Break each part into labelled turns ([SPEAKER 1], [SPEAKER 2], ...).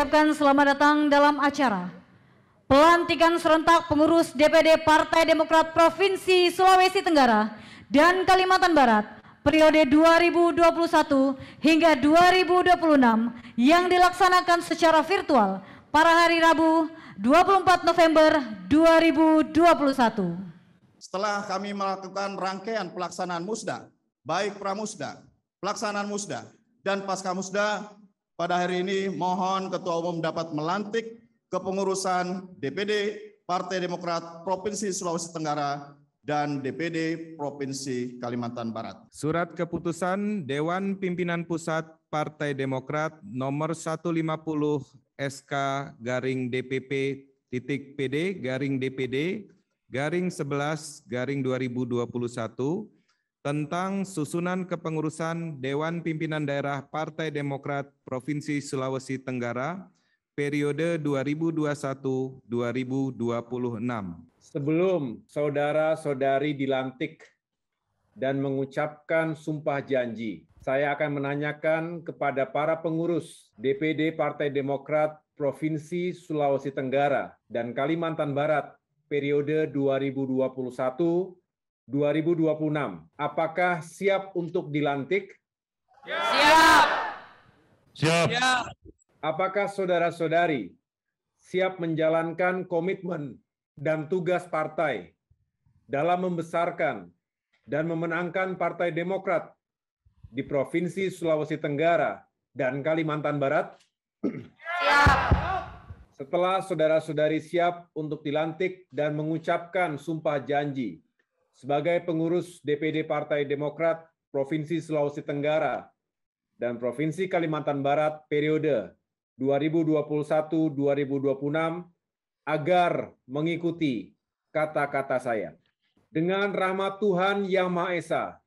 [SPEAKER 1] mengucapkan selamat datang dalam acara pelantikan serentak pengurus DPD Partai Demokrat Provinsi Sulawesi Tenggara dan Kalimantan Barat periode 2021 hingga 2026 yang dilaksanakan secara virtual pada hari Rabu 24 November 2021.
[SPEAKER 2] Setelah kami melakukan rangkaian pelaksanaan musda, baik pramusda, pelaksanaan musda, dan pasca musda, pada hari ini mohon Ketua Umum dapat melantik kepengurusan DPD Partai Demokrat Provinsi Sulawesi Tenggara dan DPD Provinsi Kalimantan Barat.
[SPEAKER 3] Surat Keputusan Dewan Pimpinan Pusat Partai Demokrat nomor 150 SK garing DPP.PD garing DPD garing 11 garing 2021 tentang susunan kepengurusan Dewan Pimpinan Daerah Partai Demokrat Provinsi Sulawesi Tenggara periode 2021-2026.
[SPEAKER 4] Sebelum saudara-saudari dilantik dan mengucapkan sumpah janji, saya akan menanyakan kepada para pengurus DPD Partai Demokrat Provinsi Sulawesi Tenggara dan Kalimantan Barat periode 2021-2026. Apakah siap untuk dilantik?
[SPEAKER 5] Siap.
[SPEAKER 4] Siap. Apakah saudara-saudari siap menjalankan komitmen dan tugas partai dalam membesarkan dan memenangkan Partai Demokrat di Provinsi Sulawesi Tenggara dan Kalimantan Barat?
[SPEAKER 5] Siap.
[SPEAKER 4] Setelah saudara-saudari siap untuk dilantik dan mengucapkan sumpah janji sebagai pengurus DPD Partai Demokrat Provinsi Sulawesi Tenggara dan Provinsi Kalimantan Barat periode 2021-2026 agar mengikuti kata-kata saya. Dengan rahmat Tuhan Yang Maha Esa,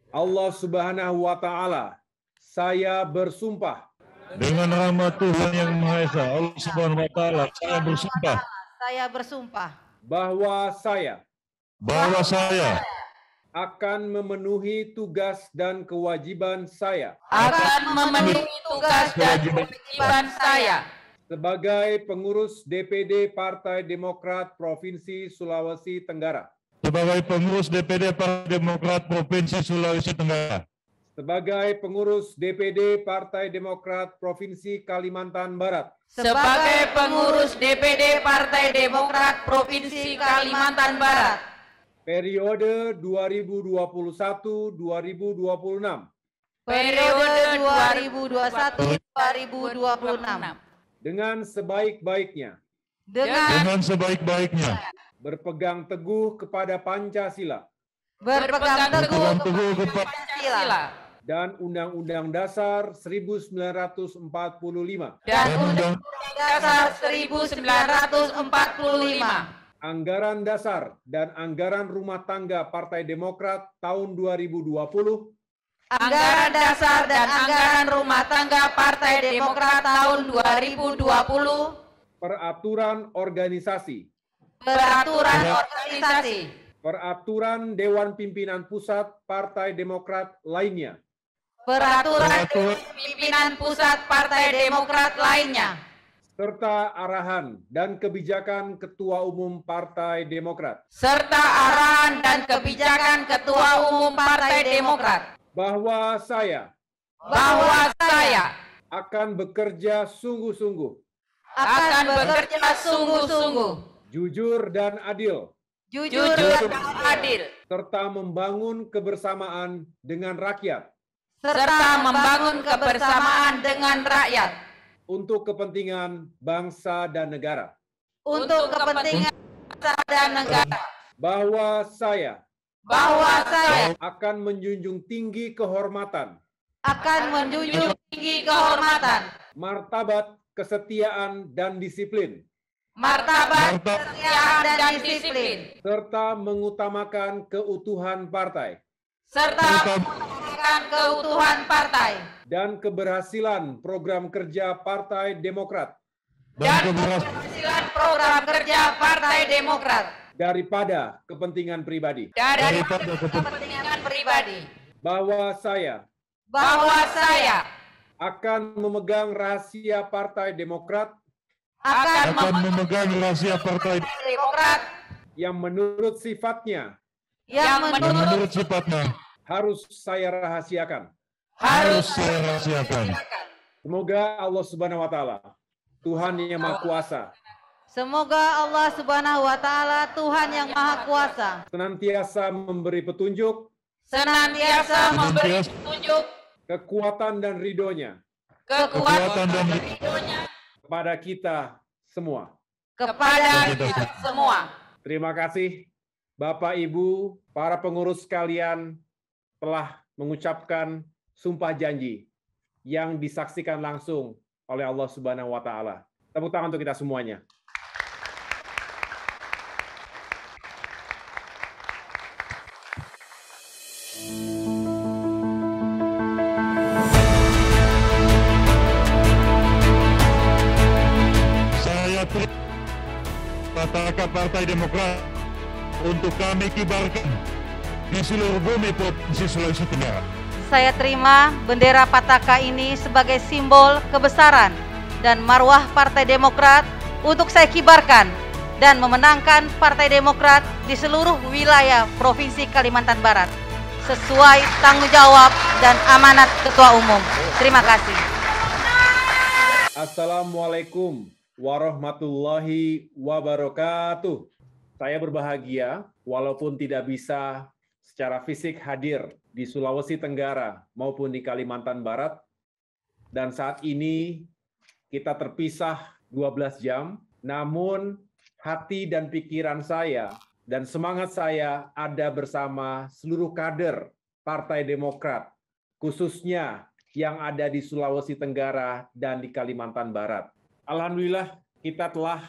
[SPEAKER 4] Allah Subhanahu wa Ta'ala, saya bersumpah.
[SPEAKER 6] Dengan rahmat Tuhan Yang Maha Esa, Allah Subhanahu wa Ta'ala, saya bersumpah.
[SPEAKER 5] Saya bersumpah
[SPEAKER 4] Bahwa saya akan memenuhi tugas dan kewajiban saya sebagai pengurus DPD Partai Demokrat Provinsi Sulawesi Tenggara.
[SPEAKER 6] Sebagai pengurus DPD Partai Demokrat Provinsi Sulawesi Tenggara.
[SPEAKER 4] Sebagai pengurus DPD Partai Demokrat Provinsi Kalimantan Barat.
[SPEAKER 5] sebagai pengurus DPD Partai Demokrat Provinsi Kalimantan Barat
[SPEAKER 4] Periode 2021-2026.
[SPEAKER 5] periode 2021-2026
[SPEAKER 4] Dengan sebaik-baiknya.
[SPEAKER 5] dengan
[SPEAKER 4] Berpegang teguh kepada Pancasila.
[SPEAKER 5] berpegang teguh kepada Pancasila
[SPEAKER 4] Dan Undang-Undang Dasar 1945.
[SPEAKER 5] dan Undang-Undang Dasar 1945,
[SPEAKER 4] Anggaran Dasar dan Anggaran Rumah Tangga Partai Demokrat tahun 2020.
[SPEAKER 5] Anggaran Dasar dan Anggaran Rumah Tangga Partai Demokrat tahun 2020,
[SPEAKER 4] Peraturan Organisasi.
[SPEAKER 5] Peraturan Organisasi,
[SPEAKER 4] Peraturan Dewan Pimpinan Pusat Partai Demokrat lainnya.
[SPEAKER 5] Peraturan Pimpinan Pusat Partai Demokrat lainnya,
[SPEAKER 4] Serta arahan dan kebijakan Ketua Umum Partai Demokrat.
[SPEAKER 5] serta arahan dan kebijakan Ketua Umum Partai Demokrat
[SPEAKER 4] Bahwa saya
[SPEAKER 5] bahwa saya
[SPEAKER 4] akan bekerja sungguh-sungguh,
[SPEAKER 5] akan bekerja sungguh-sungguh,
[SPEAKER 4] jujur dan adil,
[SPEAKER 5] jujur dan adil,
[SPEAKER 4] serta membangun kebersamaan dengan rakyat
[SPEAKER 5] serta membangun kebersamaan dengan rakyat
[SPEAKER 4] untuk kepentingan bangsa dan negara.
[SPEAKER 5] untuk kepentingan bangsa dan negara.
[SPEAKER 4] Bahwa saya
[SPEAKER 5] Bahwa saya
[SPEAKER 4] akan menjunjung tinggi kehormatan,
[SPEAKER 5] akan menjunjung tinggi kehormatan,
[SPEAKER 4] martabat, kesetiaan, dan disiplin,
[SPEAKER 5] martabat, kesetiaan, dan disiplin,
[SPEAKER 4] serta mengutamakan keutuhan partai
[SPEAKER 5] serta mengutamakan keutuhan partai
[SPEAKER 4] dan keberhasilan program kerja Partai Demokrat
[SPEAKER 5] dan keberhasilan program kerja Partai Demokrat
[SPEAKER 4] daripada kepentingan pribadi.
[SPEAKER 5] daripada kepentingan pribadi.
[SPEAKER 4] Bahwa saya
[SPEAKER 5] Bahwa saya
[SPEAKER 4] akan memegang rahasia Partai Demokrat
[SPEAKER 6] akan memegang rahasia Partai
[SPEAKER 5] Demokrat
[SPEAKER 4] yang menurut sifatnya
[SPEAKER 5] yang
[SPEAKER 6] menurut sifatnya
[SPEAKER 4] harus saya rahasiakan.
[SPEAKER 6] harus saya rahasiakan.
[SPEAKER 4] Semoga Allah Subhanahu wa taala, Tuhan yang Maha Kuasa,
[SPEAKER 5] Semoga Allah Subhanahu wa taala, Tuhan yang Maha Kuasa,
[SPEAKER 4] senantiasa memberi petunjuk,
[SPEAKER 5] senantiasa memberi petunjuk,
[SPEAKER 4] kekuatan dan ridhonya
[SPEAKER 5] kekuatan
[SPEAKER 6] dan
[SPEAKER 4] kepada kita semua.
[SPEAKER 5] kepada kita semua.
[SPEAKER 4] Terima kasih Bapak Ibu, para pengurus sekalian telah mengucapkan sumpah janji yang disaksikan langsung oleh Allah Subhanahu wa taala. Tepuk tangan untuk kita semuanya.
[SPEAKER 6] Saya Pataka Partai Demokrat untuk kami kibarkan di seluruh bumi Provinsi Sulawesi Tenggara.
[SPEAKER 5] Saya terima bendera Pataka ini sebagai simbol kebesaran dan marwah Partai Demokrat untuk saya kibarkan dan memenangkan Partai Demokrat di seluruh wilayah Provinsi Kalimantan Barat sesuai tanggung jawab dan amanat Ketua Umum. Terima kasih.
[SPEAKER 4] Assalamualaikum warahmatullahi wabarakatuh. Saya berbahagia walaupun tidak bisa secara fisik hadir di Sulawesi Tenggara maupun di Kalimantan Barat. Dan saat ini kita terpisah 12 jam, namun hati dan pikiran saya dan semangat saya ada bersama seluruh kader Partai Demokrat, khususnya yang ada di Sulawesi Tenggara dan di Kalimantan Barat. Alhamdulillah kita telah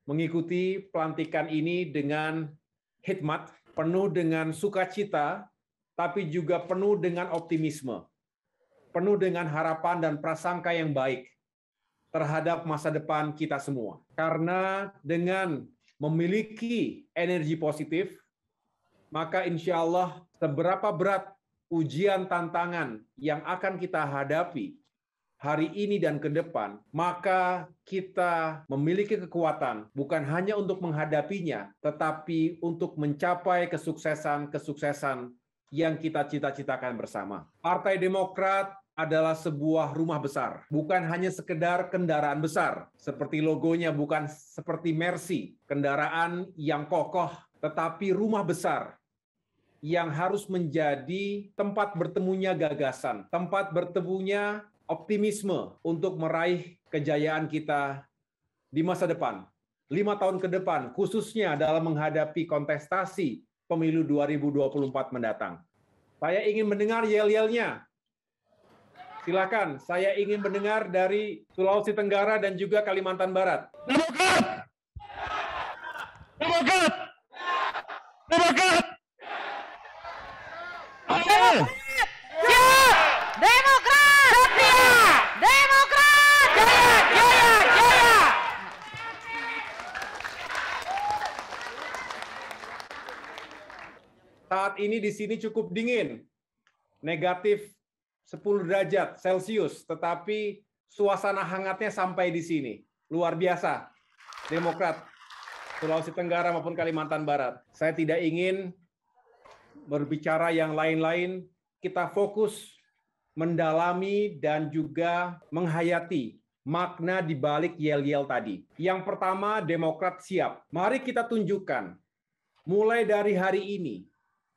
[SPEAKER 4] mengikuti pelantikan ini dengan hikmat, penuh dengan sukacita, tapi juga penuh dengan optimisme, penuh dengan harapan dan prasangka yang baik terhadap masa depan kita semua. Karena dengan memiliki energi positif, maka insya Allah seberapa berat ujian tantangan yang akan kita hadapi hari ini dan ke depan, maka kita memiliki kekuatan bukan hanya untuk menghadapinya, tetapi untuk mencapai kesuksesan-kesuksesan yang kita cita-citakan bersama. Partai Demokrat adalah sebuah rumah besar, bukan hanya sekedar kendaraan besar, seperti logonya bukan seperti Mercy, kendaraan yang kokoh, tetapi rumah besar yang harus menjadi tempat bertemunya gagasan, tempat bertemunya optimisme untuk meraih kejayaan kita di masa depan, 5 tahun ke depan, khususnya dalam menghadapi kontestasi pemilu 2024 mendatang. Saya ingin mendengar yel-yelnya. Silakan, saya ingin mendengar dari Sulawesi Tenggara dan juga Kalimantan Barat.
[SPEAKER 6] Demokrat! Demokrat! Demokrat! Ayo!
[SPEAKER 5] Demokrat! Setia! Demokrat! Jaya! Jaya! Jaya!
[SPEAKER 4] Saat ini di sini cukup dingin, negatif 10 derajat Celcius, tetapi suasana hangatnya sampai di sini. Luar biasa. Demokrat, Sulawesi Tenggara maupun Kalimantan Barat. Saya tidak ingin berbicara yang lain-lain, kita fokus mendalami dan juga menghayati makna di balik yel-yel tadi. Yang pertama, Demokrat siap. Mari kita tunjukkan, mulai dari hari ini,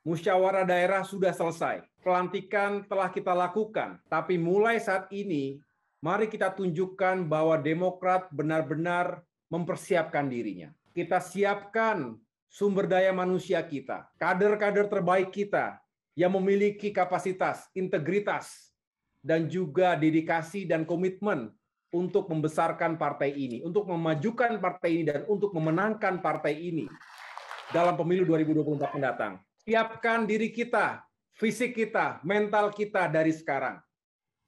[SPEAKER 4] musyawarah daerah sudah selesai. Pelantikan telah kita lakukan. Tapi mulai saat ini, mari kita tunjukkan bahwa Demokrat benar-benar mempersiapkan dirinya. Kita siapkan sumber daya manusia kita, kader-kader terbaik kita yang memiliki kapasitas, integritas, dan juga dedikasi dan komitmen untuk membesarkan partai ini, untuk memajukan partai ini, dan untuk memenangkan partai ini dalam pemilu 2024 mendatang. Siapkan diri kita, fisik kita, mental kita dari sekarang.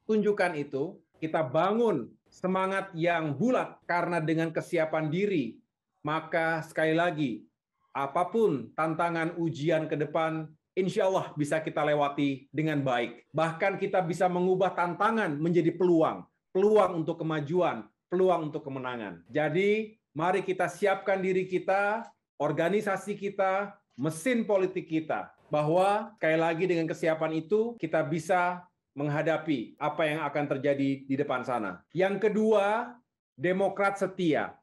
[SPEAKER 4] Tunjukkan itu, kita bangun semangat yang bulat karena dengan kesiapan diri, maka sekali lagi, apapun tantangan ujian ke depan, insya Allah bisa kita lewati dengan baik. Bahkan kita bisa mengubah tantangan menjadi peluang. Peluang untuk kemajuan, peluang untuk kemenangan. Jadi, mari kita siapkan diri kita, organisasi kita, mesin politik kita. Bahwa, sekali lagi dengan kesiapan itu, kita bisa menghadapi apa yang akan terjadi di depan sana. Yang kedua, Demokrat setia.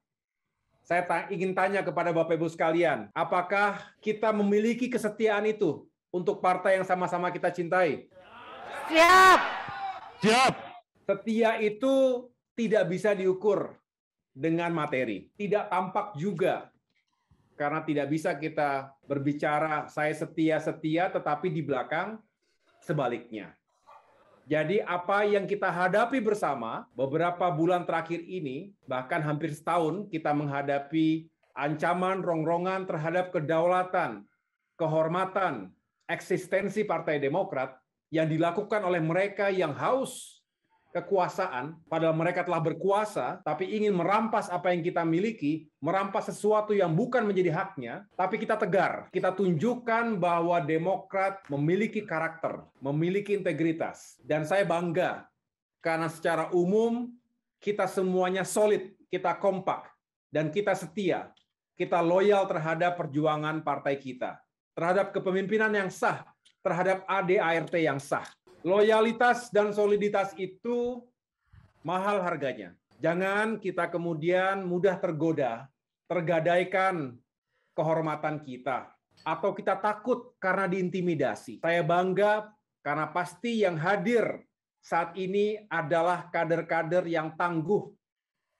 [SPEAKER 4] Saya ingin tanya kepada Bapak Ibu sekalian, apakah kita memiliki kesetiaan itu untuk partai yang sama-sama kita cintai?
[SPEAKER 5] Siap.
[SPEAKER 6] Siap.
[SPEAKER 4] Setia itu tidak bisa diukur dengan materi. Tidak tampak juga. Karena tidak bisa kita berbicara saya setia-setia, tetapi di belakang sebaliknya. Jadi apa yang kita hadapi bersama beberapa bulan terakhir ini, bahkan hampir setahun, kita menghadapi ancaman rongrongan terhadap kedaulatan, kehormatan, eksistensi Partai Demokrat yang dilakukan oleh mereka yang haus kekuasaan, padahal mereka telah berkuasa, tapi ingin merampas apa yang kita miliki, merampas sesuatu yang bukan menjadi haknya, tapi kita tegar. Kita tunjukkan bahwa Demokrat memiliki karakter, memiliki integritas. Dan saya bangga, karena secara umum, kita semuanya solid, kita kompak, dan kita setia. Kita loyal terhadap perjuangan partai kita, terhadap kepemimpinan yang sah, terhadap ADART yang sah. Loyalitas dan soliditas itu mahal harganya. Jangan kita kemudian mudah tergoda, tergadaikan kehormatan kita, atau kita takut karena diintimidasi. Saya bangga karena pasti yang hadir saat ini adalah kader-kader yang tangguh,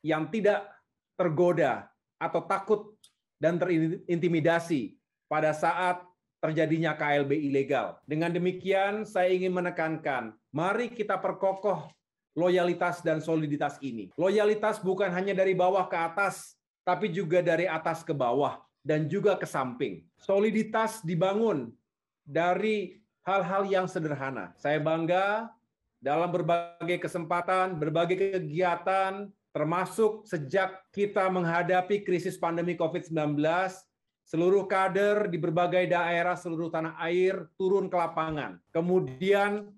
[SPEAKER 4] yang tidak tergoda atau takut dan terintimidasi pada saat terjadinya KLB ilegal. Dengan demikian, saya ingin menekankan, mari kita perkokoh loyalitas dan soliditas ini. Loyalitas bukan hanya dari bawah ke atas, tapi juga dari atas ke bawah, dan juga ke samping. Soliditas dibangun dari hal-hal yang sederhana. Saya bangga dalam berbagai kesempatan, berbagai kegiatan, termasuk sejak kita menghadapi krisis pandemi COVID-19, seluruh kader di berbagai daerah seluruh tanah air turun ke lapangan. Kemudian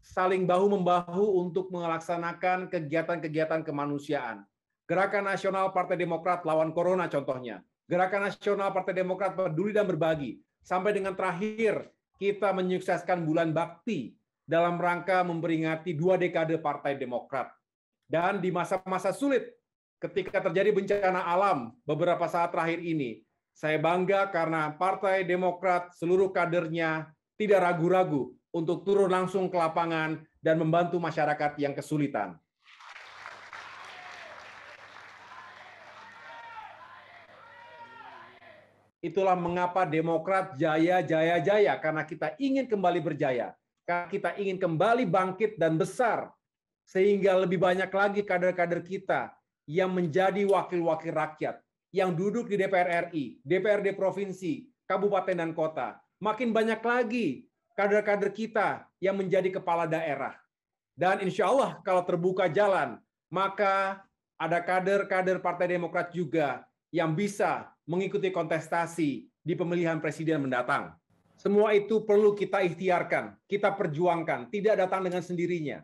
[SPEAKER 4] saling bahu-membahu untuk melaksanakan kegiatan-kegiatan kemanusiaan. Gerakan Nasional Partai Demokrat lawan Corona contohnya. Gerakan Nasional Partai Demokrat peduli dan berbagi. Sampai dengan terakhir, kita menyukseskan Bulan Bakti dalam rangka memperingati 2 dekade Partai Demokrat. Dan di masa-masa sulit, ketika terjadi bencana alam beberapa saat terakhir ini, saya bangga karena Partai Demokrat seluruh kadernya tidak ragu-ragu untuk turun langsung ke lapangan dan membantu masyarakat yang kesulitan. Itulah mengapa Demokrat jaya, karena kita ingin kembali berjaya. Karena kita ingin kembali bangkit dan besar, sehingga lebih banyak lagi kader-kader kita yang menjadi wakil-wakil rakyat, yang duduk di DPR RI, DPRD provinsi, kabupaten dan kota. Makin banyak lagi kader-kader kita yang menjadi kepala daerah. Dan insya Allah kalau terbuka jalan, maka ada kader-kader Partai Demokrat juga yang bisa mengikuti kontestasi di pemilihan presiden mendatang. Semua itu perlu kita ikhtiarkan, kita perjuangkan, tidak datang dengan sendirinya.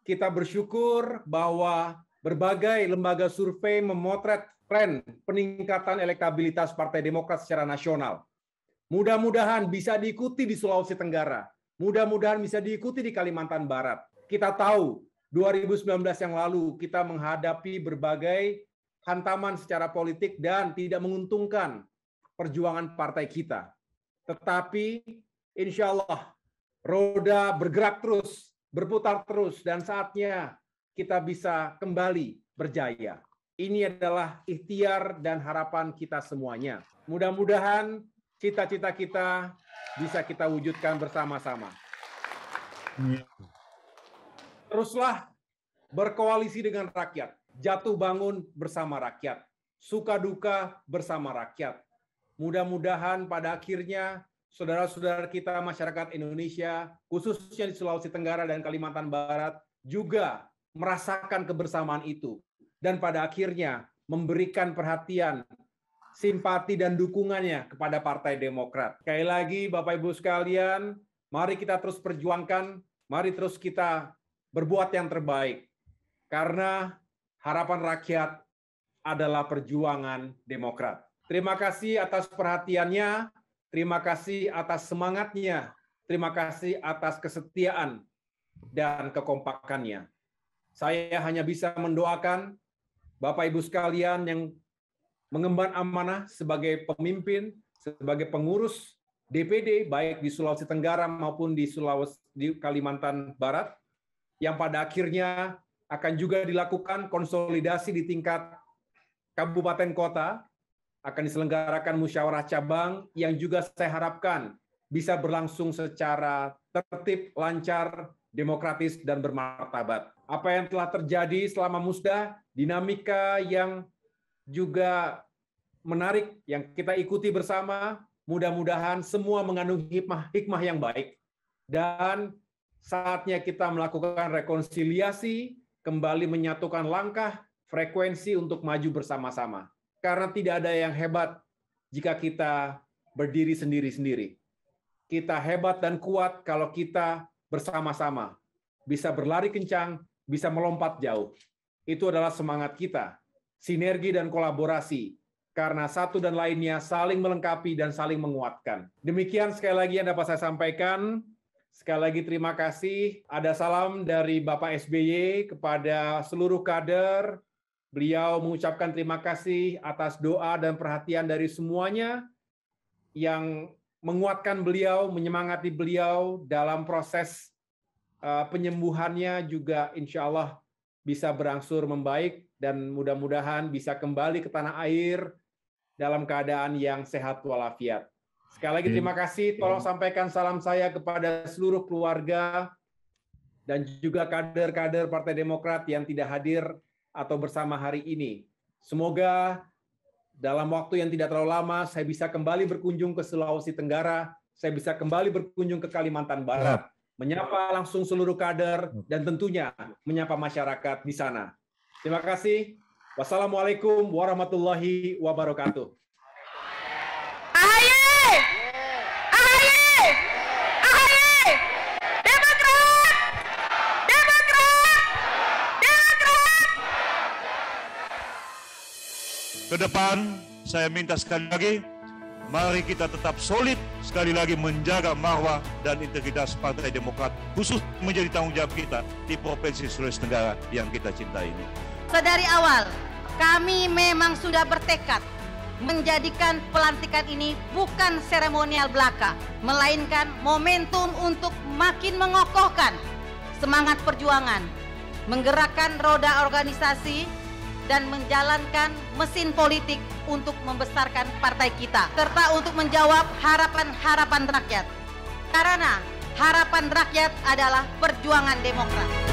[SPEAKER 4] Kita bersyukur bahwa berbagai lembaga survei memotret tren peningkatan elektabilitas Partai Demokrat secara nasional. Mudah-mudahan bisa diikuti di Sulawesi Tenggara. Mudah-mudahan bisa diikuti di Kalimantan Barat. Kita tahu 2019 yang lalu kita menghadapi berbagai hantaman secara politik dan tidak menguntungkan perjuangan partai kita. Tetapi insya Allah roda bergerak terus, berputar terus, dan saatnya kita bisa kembali berjaya. Ini adalah ikhtiar dan harapan kita semuanya. Mudah-mudahan cita-cita kita bisa kita wujudkan bersama-sama. Teruslah berkoalisi dengan rakyat, jatuh bangun bersama rakyat, suka duka bersama rakyat. Mudah-mudahan pada akhirnya saudara-saudara kita masyarakat Indonesia, khususnya di Sulawesi Tenggara dan Kalimantan Barat, juga merasakan kebersamaan itu. Dan pada akhirnya memberikan perhatian simpati dan dukungannya kepada Partai Demokrat. Sekali lagi Bapak Ibu sekalian, mari kita terus perjuangkan, mari terus kita berbuat yang terbaik. Karena harapan rakyat adalah perjuangan Demokrat. Terima kasih atas perhatiannya, terima kasih atas semangatnya, terima kasih atas kesetiaan dan kekompakannya. Saya hanya bisa mendoakan Bapak Ibu sekalian yang mengemban amanah sebagai pemimpin, sebagai pengurus DPD baik di Sulawesi Tenggara maupun di Kalimantan Barat, yang pada akhirnya akan juga dilakukan konsolidasi di tingkat kabupaten kota, akan diselenggarakan musyawarah cabang yang juga saya harapkan bisa berlangsung secara tertib, lancar, demokratis, dan bermartabat. Apa yang telah terjadi selama Musda, dinamika yang juga menarik yang kita ikuti bersama, mudah-mudahan semua mengandung hikmah yang baik. Dan saatnya kita melakukan rekonsiliasi, kembali menyatukan langkah, frekuensi untuk maju bersama-sama. Karena tidak ada yang hebat jika kita berdiri sendiri-sendiri. Kita hebat dan kuat kalau kita bersama-sama. Bisa berlari kencang, bisa melompat jauh. Itu adalah semangat kita. Sinergi dan kolaborasi. Karena satu dan lainnya saling melengkapi dan saling menguatkan. Demikian sekali lagi yang dapat saya sampaikan. Sekali lagi terima kasih. Ada salam dari Bapak SBY kepada seluruh kader. Beliau mengucapkan terima kasih atas doa dan perhatian dari semuanya yang menguatkan beliau, menyemangati beliau dalam proses penyembuhannya juga insya Allah bisa berangsur membaik dan mudah-mudahan bisa kembali ke tanah air dalam keadaan yang sehat walafiat. Sekali lagi terima kasih, tolong sampaikan salam saya kepada seluruh keluarga dan juga kader-kader Partai Demokrat yang tidak hadir atau bersama hari ini. Semoga dalam waktu yang tidak terlalu lama saya bisa kembali berkunjung ke Sulawesi Tenggara, saya bisa kembali berkunjung ke Kalimantan Barat, menyapa langsung seluruh kader dan tentunya menyapa masyarakat di sana. Terima kasih. Wassalamualaikum warahmatullahi wabarakatuh.
[SPEAKER 6] Ke depan, saya minta sekali lagi, mari kita tetap solid sekali lagi menjaga marwah dan integritas Partai Demokrat, khusus menjadi tanggung jawab kita di Provinsi Sulawesi Tenggara yang kita cintai ini.
[SPEAKER 5] Sedari awal, kami memang sudah bertekad menjadikan pelantikan ini bukan seremonial belaka, melainkan momentum untuk makin mengokohkan semangat perjuangan, menggerakkan roda organisasi, dan menjalankan mesin politik untuk membesarkan partai kita, serta untuk menjawab harapan-harapan rakyat. Karena harapan rakyat adalah perjuangan Demokrat.